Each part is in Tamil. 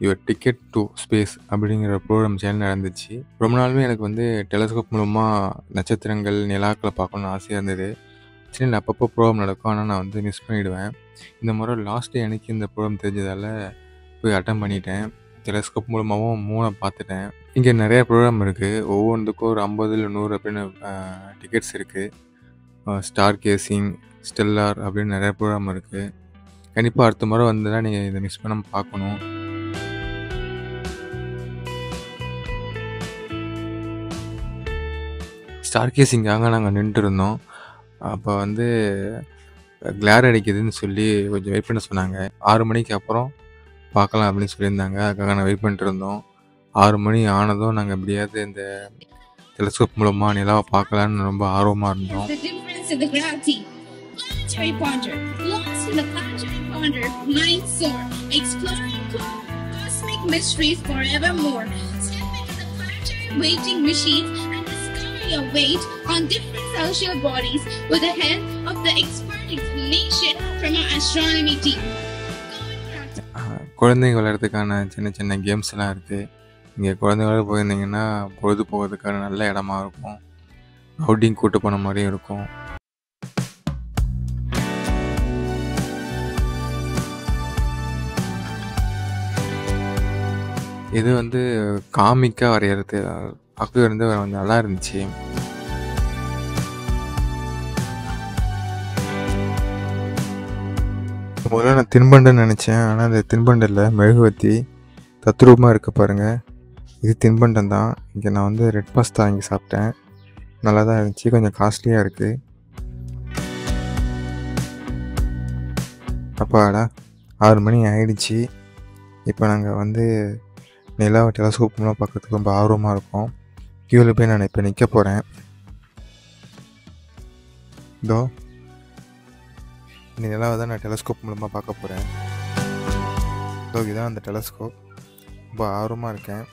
யுவர் டிக்கெட் டு ஸ்பேஸ் அப்படிங்கிற ப்ரோகிராம் சேனல் நடந்துச்சு. ரொம்ப நாளுமே எனக்கு வந்து டெலஸ்கோப் மூலமா நட்சத்திரங்கள், நிலாக்கள பார்க்கணும்னு ஆசையா இருந்தது. சேனல்ல அப்பப்போ ப்ரோகிராம் நடக்கும். ஆனா நான் வந்து மிஸ் பண்ணிடுவேன். இந்த முறை லாஸ்ட் டே அன்னைக்கு இந்த ப்ரோகிராம் தெரிஞ்சதால போய் அட்டெண்ட் பண்ணிட்டேன். டெலஸ்கோப் மூலமாவும் மூன பார்த்துட்டேன். இங்க நெறைய ப்ரோகிராம் இருக்கு. ஒவ்வொன்னுத்துக்கும் ஒரு 50 இல்ல 100 அப்படின்னு டிக்கெட்ஸ் இருக்கு. ஸ்டார் கேசிங், ஸ்டெல்லார் அப்படின்னு நெறைய ப்ரோகிராம் இருக்கு. கண்டிப்பா அடுத்த முறை வந்தா நீங்க இத மிஸ் பண்ணாம பார்க்கணும். ஸ்டார் கேசிங்காக நாங்க நின்னுட்டுருந்தோம். அப்ப வந்து கிளார் அடிக்குதுன்னு சொல்லி கொஞ்சம் வெயிட் பண்ண சொன்னாங்க. 6 மணிக்கு அப்புறம் பார்க்கலாம் அப்படின்னு சொல்லியிருந்தாங்க. அதுக்காக நாங்க வெயிட் பண்ணிட்டு இருந்தோம். 6 மணி ஆனதும் நாங்க எப்படியாவது இந்த டெலஸ்கோப் மூலமா நிலாவ பார்க்கலான்னு ரொம்ப ஆர்வமா இருந்தோம். The difference in the gravity. Planetary Ponder. Lost in the Planetary Ponder. Mind soar. Exploring cosmic mysteries forevermore. Step into the planetary weighting machines and discover your weight on different celestial bodies with the help of the expert explanation from our astronomy team. Go and practice. குழந்தைங்க விளையாடுறதுக்கான சின்ன சின்ன கேம்ஸ்லாம் இருக்கு. இங்க குழந்தைகளோட போயிருந்தீங்கன்னா பொழுது போகறதுக்கான நல்ல இடமா இருக்கும். அவுட்டிங் கூட்டு போன மாரியும் இருக்கும். இது வந்து காமிக்கா வரையறது பார்க்கவே வந்து கொஞ்சம் நல்லா இருந்துச்சு. முதல்ல நான் தின்பண்டம்னு நினச்சேன். ஆனால் அது தின்பண்டம் இல்ல. மெழுகுவர்த்தி தத்ரூபமா இருக்கு பாருங்க. இது தின்பண்டம் தான். இங்கே நான் வந்து ரெட் பாஸ்தா வாங்கி சாப்பிட்டேன். நல்லா தான் இருந்துச்சு. கொஞ்சம் காஸ்ட்லியாக இருக்கு. அப்பாடா 6 மணி ஆயிடுச்சு. இப்போ நாங்கள் வந்து நிலாவை டெலஸ்கோப் மூலம் பார்க்கறதுக்கு ரொம்ப ஆர்வமாக இருக்கோம். கியூவில் போய் நான் இப்போ நிற்க போகிறேன். இதோ இந்த நிலாவை தான் நான் டெலஸ்கோப் மூலமாக பார்க்க போகிறேன். இதோ இதுதான் அந்த டெலஸ்கோப். ரொம்ப ஆர்வமாக இருக்கேன்.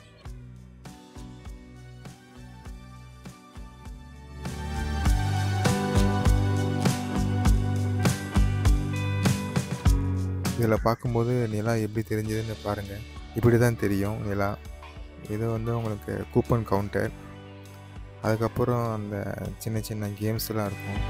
இதில் பார்க்கும்போது நிலா எப்படி தெரிஞ்சதுன்னு பாருங்கள். இப்படி தான் தெரியும் நிலா. இது வந்து உங்களுக்கு கூப்பன் கவுண்டர். அதுக்கப்புறம் அந்த சின்ன சின்ன கேம்ஸ்லாம் இருக்கும்.